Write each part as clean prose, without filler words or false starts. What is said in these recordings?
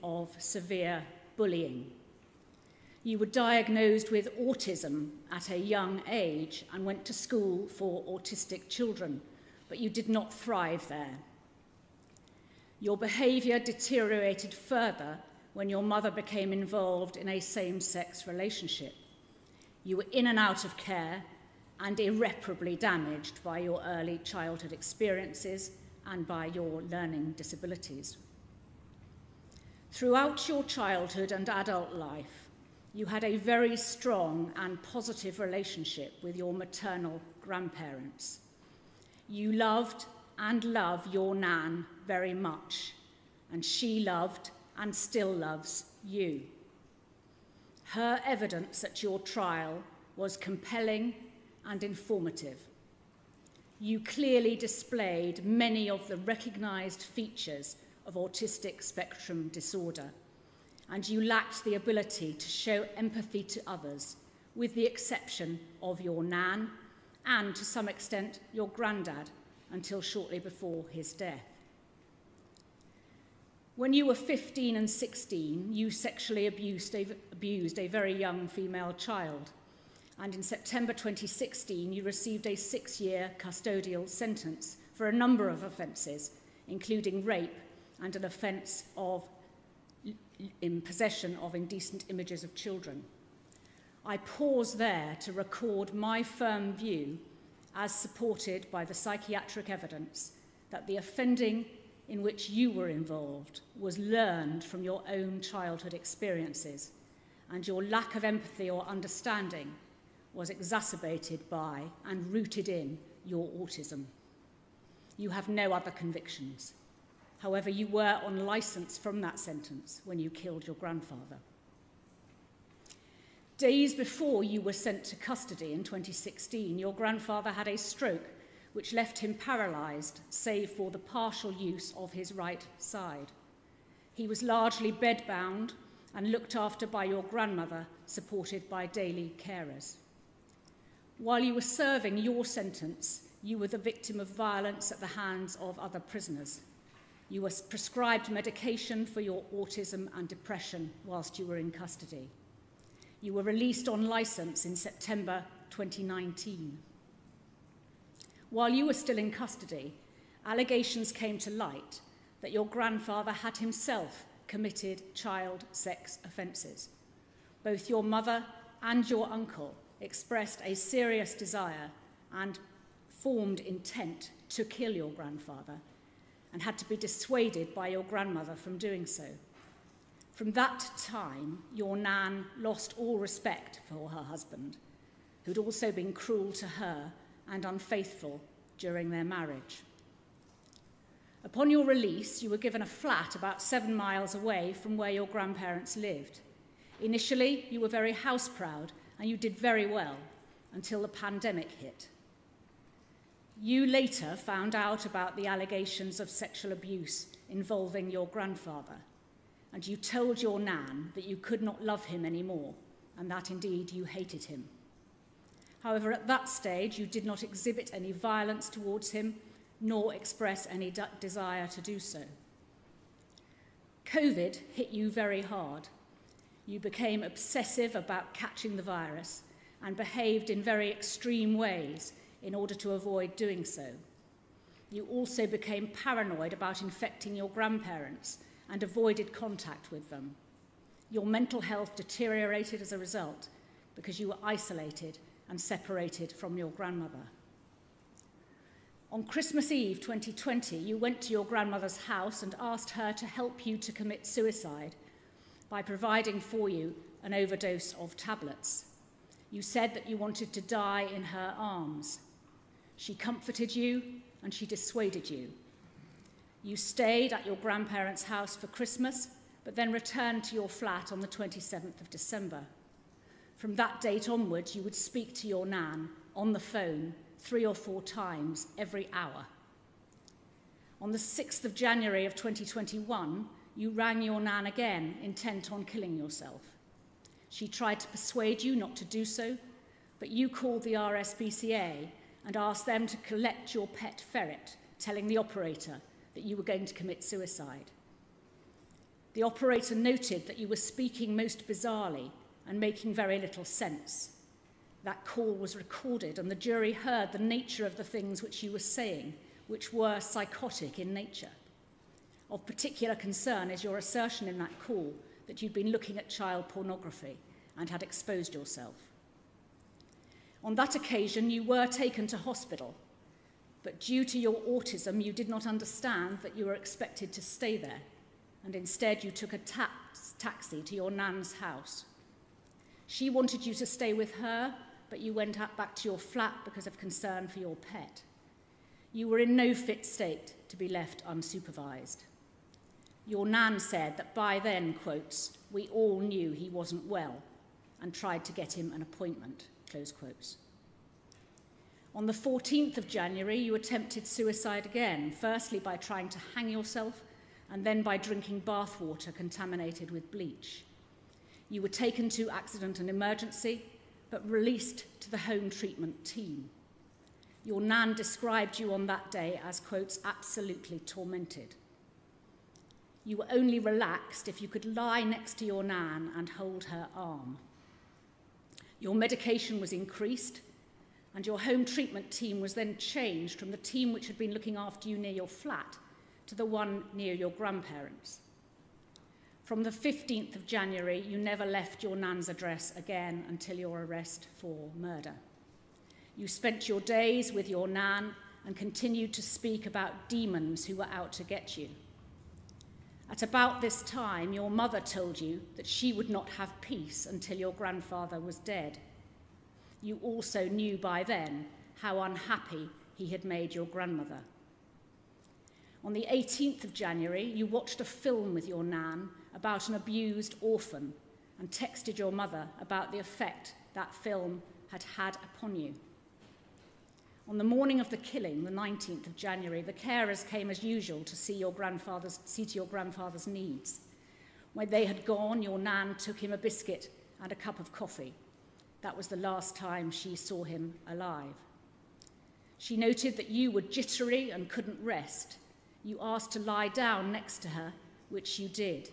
of severe bullying. You were diagnosed with autism at a young age and went to school for autistic children, but you did not thrive there. Your behaviour deteriorated further when your mother became involved in a same-sex relationship. You were in and out of care and irreparably damaged by your early childhood experiences and by your learning disabilities. Throughout your childhood and adult life, you had a very strong and positive relationship with your maternal grandparents. You loved and love your nan very much, and she loved and still loves you. Her evidence at your trial was compelling and informative. You clearly displayed many of the recognised features of autistic spectrum disorder, and you lacked the ability to show empathy to others, with the exception of your nan and, to some extent, your grandad, until shortly before his death. When you were 15 and 16, you sexually abused a very young female child, and in September 2016, you received a 6-year custodial sentence for a number of offences, including rape and an offence of in possession of indecent images of children. I pause there to record my firm view, as supported by the psychiatric evidence, that the offending in which you were involved was learned from your own childhood experiences, and your lack of empathy or understanding was exacerbated by and rooted in your autism. You have no other convictions. However, you were on licence from that sentence when you killed your grandfather. Days before you were sent to custody in 2016, your grandfather had a stroke which left him paralysed, save for the partial use of his right side. He was largely bedbound and looked after by your grandmother, supported by daily carers. While you were serving your sentence, you were the victim of violence at the hands of other prisoners. You were prescribed medication for your autism and depression whilst you were in custody. You were released on licence in September 2019. While you were still in custody, allegations came to light that your grandfather had himself committed child sex offences. Both your mother and your uncle expressed a serious desire and formed intent to kill your grandfather, and had to be dissuaded by your grandmother from doing so. From that time, your nan lost all respect for her husband, who'd also been cruel to her and unfaithful during their marriage. Upon your release, you were given a flat about 7 miles away from where your grandparents lived. Initially, you were very house-proud and you did very well until the pandemic hit. You later found out about the allegations of sexual abuse involving your grandfather, and you told your nan that you could not love him anymore, and that indeed you hated him. However, at that stage, you did not exhibit any violence towards him, nor express any desire to do so. COVID hit you very hard. You became obsessive about catching the virus and behaved in very extreme ways in order to avoid doing so. You also became paranoid about infecting your grandparents and avoided contact with them. Your mental health deteriorated as a result because you were isolated and separated from your grandmother. On Christmas Eve 2020, you went to your grandmother's house and asked her to help you to commit suicide by providing for you an overdose of tablets. You said that you wanted to die in her arms. She comforted you and she dissuaded you. You stayed at your grandparents' house for Christmas, but then returned to your flat on the 27th of December. From that date onwards, you would speak to your nan on the phone 3 or 4 times every hour. On the 6th of January of 2021, you rang your nan again, intent on killing yourself. She tried to persuade you not to do so, but you called the RSPCA and asked them to collect your pet ferret, telling the operator that you were going to commit suicide. The operator noted that you were speaking most bizarrely and making very little sense. That call was recorded, and the jury heard the nature of the things which you were saying, which were psychotic in nature. Of particular concern is your assertion in that call that you'd been looking at child pornography and had exposed yourself. On that occasion, you were taken to hospital, but due to your autism, you did not understand that you were expected to stay there, and instead you took a taxi to your nan's house. She wanted you to stay with her, but you went back to your flat because of concern for your pet. You were in no fit state to be left unsupervised. Your nan said that by then, quotes, we all knew he wasn't well and tried to get him an appointment, close quotes. On the 14th of January, you attempted suicide again, firstly by trying to hang yourself and then by drinking bathwater contaminated with bleach. You were taken to accident and emergency, but released to the home treatment team. Your nan described you on that day as, quotes, absolutely tormented. You were only relaxed if you could lie next to your nan and hold her arm. Your medication was increased, and your home treatment team was then changed from the team which had been looking after you near your flat to the one near your grandparents. From the 15th of January, you never left your nan's address again until your arrest for murder. You spent your days with your nan and continued to speak about demons who were out to get you. At about this time, your mother told you that she would not have peace until your grandfather was dead. You also knew by then how unhappy he had made your grandmother. On the 18th of January, you watched a film with your nan about an abused orphan and texted your mother about the effect that film had had upon you. On the morning of the killing, the 19th of January, the carers came as usual to see to your grandfather's needs. When they had gone, your nan took him a biscuit and a cup of coffee. That was the last time she saw him alive. She noted that you were jittery and couldn't rest. You asked to lie down next to her, which you did.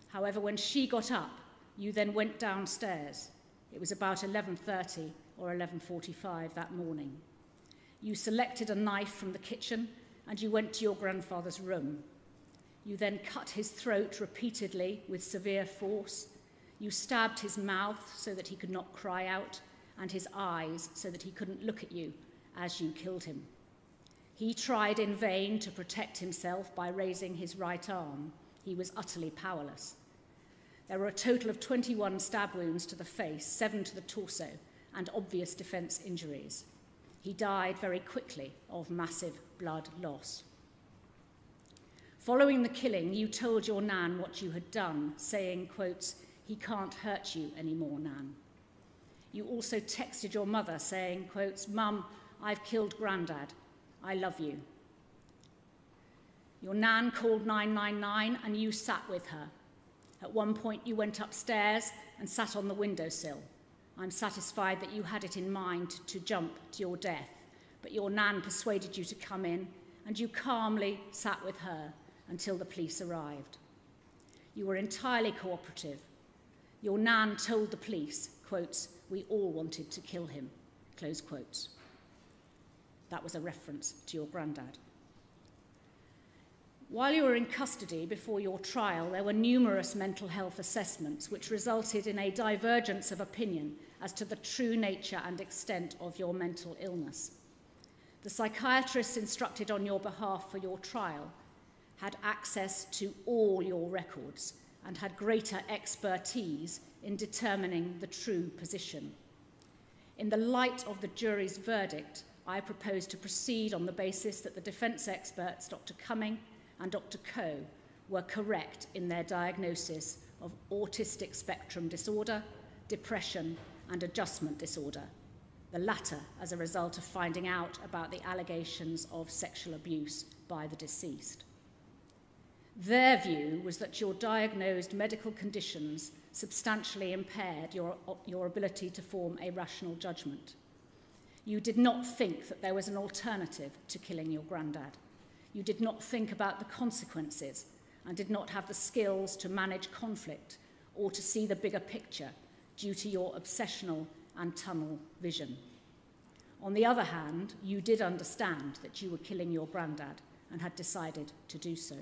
However, when she got up, you then went downstairs. It was about 11:30 or 11:45 that morning. You selected a knife from the kitchen and you went to your grandfather's room. You then cut his throat repeatedly with severe force. You stabbed his mouth so that he could not cry out and his eyes so that he couldn't look at you as you killed him. He tried in vain to protect himself by raising his right arm. He was utterly powerless. There were a total of 21 stab wounds to the face, 7 to the torso, and obvious defense injuries. He died very quickly of massive blood loss. Following the killing, you told your nan what you had done, saying, quotes, he can't hurt you anymore, Nan. You also texted your mother saying, quotes, Mum, I've killed Grandad. I love you. Your nan called 999 and you sat with her. At one point you went upstairs and sat on the windowsill. I'm satisfied that you had it in mind to jump to your death, but your nan persuaded you to come in and you calmly sat with her until the police arrived. You were entirely cooperative. Your nan told the police, quotes, we all wanted to kill him, close quotes. That was a reference to your granddad. While you were in custody before your trial, there were numerous mental health assessments which resulted in a divergence of opinion as to the true nature and extent of your mental illness. The psychiatrists instructed on your behalf for your trial had access to all your records and had greater expertise in determining the true position. In the light of the jury's verdict, I propose to proceed on the basis that the defence experts, Dr. Cumming and Dr. Coe, were correct in their diagnosis of autistic spectrum disorder, depression, and adjustment disorder, the latter as a result of finding out about the allegations of sexual abuse by the deceased. Their view was that your diagnosed medical conditions substantially impaired your ability to form a rational judgment. You did not think that there was an alternative to killing your granddad. You did not think about the consequences and did not have the skills to manage conflict or to see the bigger picture due to your obsessional and tunnel vision. On the other hand, you did understand that you were killing your granddad and had decided to do so.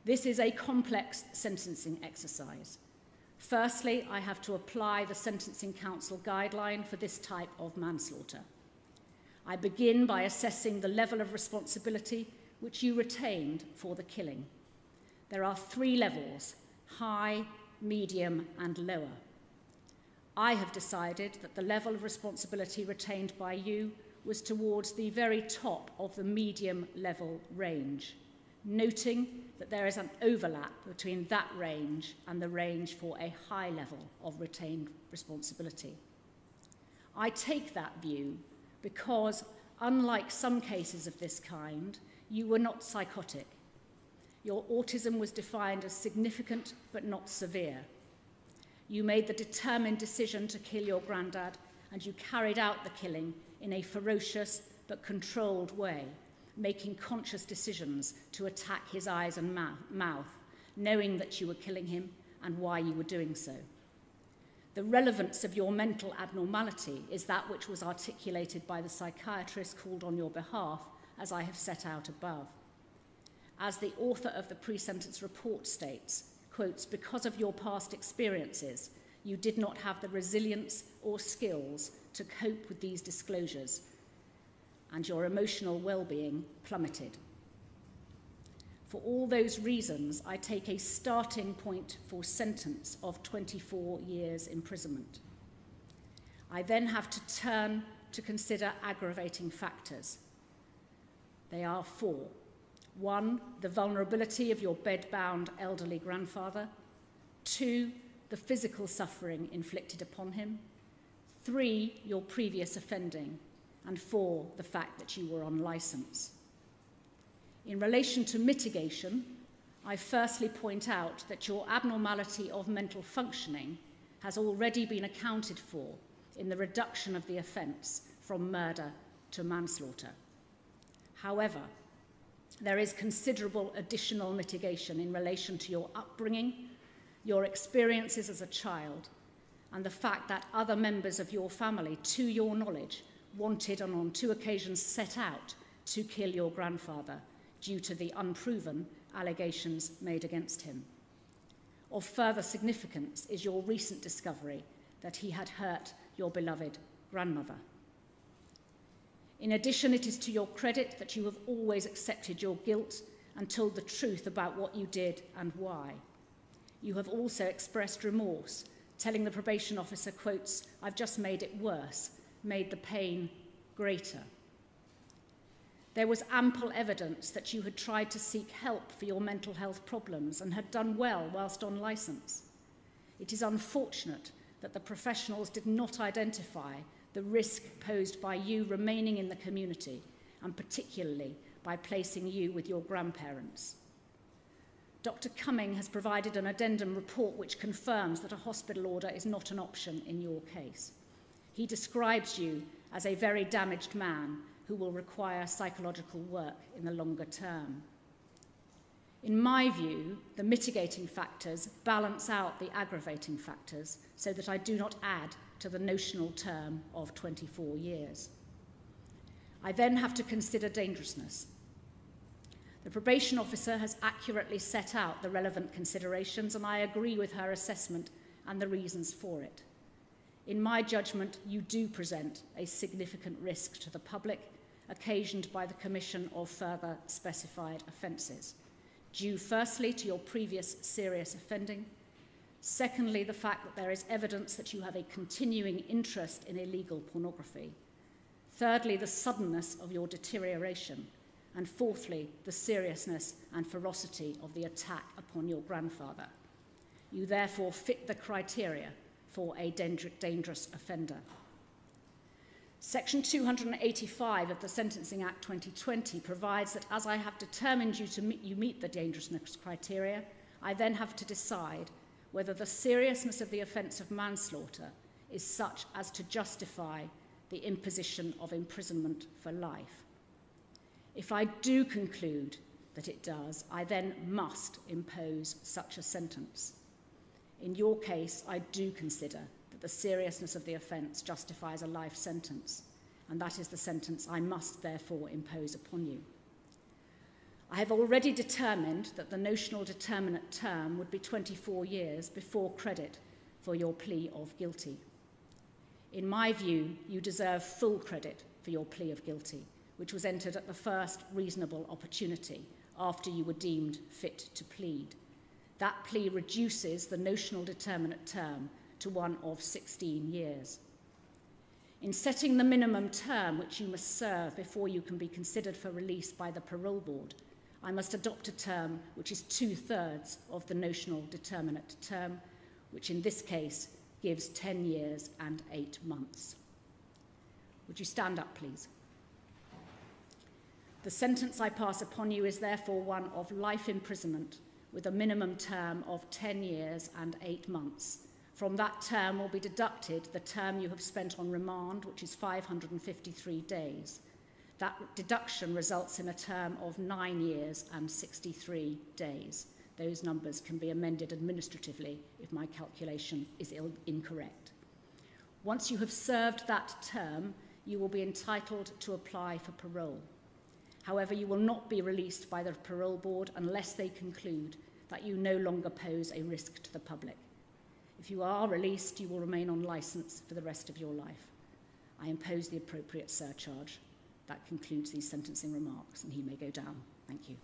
This is a complex sentencing exercise. Firstly, I have to apply the Sentencing Council guideline for this type of manslaughter. I begin by assessing the level of responsibility which you retained for the killing. There are 3 levels: high, medium, and lower. I have decided that the level of responsibility retained by you was towards the very top of the medium level range, noting that there is an overlap between that range and the range for a high level of retained responsibility. I take that view because, unlike some cases of this kind, you were not psychotic. Your autism was defined as significant but not severe. You made the determined decision to kill your granddad, and you carried out the killing in a ferocious but controlled way, making conscious decisions to attack his eyes and mouth, knowing that you were killing him and why you were doing so. The relevance of your mental abnormality is that which was articulated by the psychiatrist called on your behalf, as I have set out above. As the author of the pre-sentence report states, quotes, "Because of your past experiences, you did not have the resilience or skills to cope with these disclosures, and your emotional well-being plummeted. For all those reasons, I take a starting point for sentence of 24 years imprisonment. I then have to turn to consider aggravating factors. They are 4. 1, the vulnerability of your bed-bound elderly grandfather. 2, the physical suffering inflicted upon him. 3, your previous offending. And 4, the fact that you were on licence. In relation to mitigation, I firstly point out that your abnormality of mental functioning has already been accounted for in the reduction of the offence from murder to manslaughter. However, there is considerable additional mitigation in relation to your upbringing, your experiences as a child, and the fact that other members of your family, to your knowledge, wanted and on 2 occasions set out to kill your grandfather due to the unproven allegations made against him. Of further significance is your recent discovery that he had hurt your beloved grandmother. In addition, it is to your credit that you have always accepted your guilt and told the truth about what you did and why. You have also expressed remorse, telling the probation officer, quotes, "I've just made it worse, made the pain greater." There was ample evidence that you had tried to seek help for your mental health problems and had done well whilst on licence. It is unfortunate that the professionals did not identify the risk posed by you remaining in the community, and particularly by placing you with your grandparents. Dr. Cumming has provided an addendum report which confirms that a hospital order is not an option in your case. He describes you as a very damaged man who will require psychological work in the longer term. In my view, the mitigating factors balance out the aggravating factors so that I do not add to the notional term of 24 years. I then have to consider dangerousness. The probation officer has accurately set out the relevant considerations, and I agree with her assessment and the reasons for it. In my judgment, you do present a significant risk to the public, occasioned by the commission of further specified offences, due firstly to your previous serious offending, secondly the fact that there is evidence that you have a continuing interest in illegal pornography, thirdly the suddenness of your deterioration, and fourthly the seriousness and ferocity of the attack upon your grandfather. You therefore fit the criteria for a dangerous offender. Section 285 of the Sentencing Act 2020 provides that as I have determined you meet the dangerousness criteria, I then have to decide whether the seriousness of the offence of manslaughter is such as to justify the imposition of imprisonment for life. If I do conclude that it does, I then must impose such a sentence. In your case, I do consider that the seriousness of the offence justifies a life sentence, and that is the sentence I must therefore impose upon you. I have already determined that the notional determinate term would be 24 years before credit for your plea of guilty. In my view, you deserve full credit for your plea of guilty, which was entered at the first reasonable opportunity after you were deemed fit to plead. That plea reduces the notional determinate term to one of 16 years. In setting the minimum term which you must serve before you can be considered for release by the parole board, I must adopt a term which is 2/3 of the notional determinate term, which in this case gives 10 years and 8 months. Would you stand up, please? The sentence I pass upon you is therefore one of life imprisonment with a minimum term of 10 years and 8 months. From that term will be deducted the term you have spent on remand, which is 553 days. That deduction results in a term of 9 years and 63 days. Those numbers can be amended administratively if my calculation is incorrect. Once you have served that term, you will be entitled to apply for parole. However, you will not be released by the parole board unless they conclude that you no longer pose a risk to the public. If you are released, you will remain on licence for the rest of your life. I impose the appropriate surcharge. That concludes these sentencing remarks, and he may go down. Thank you.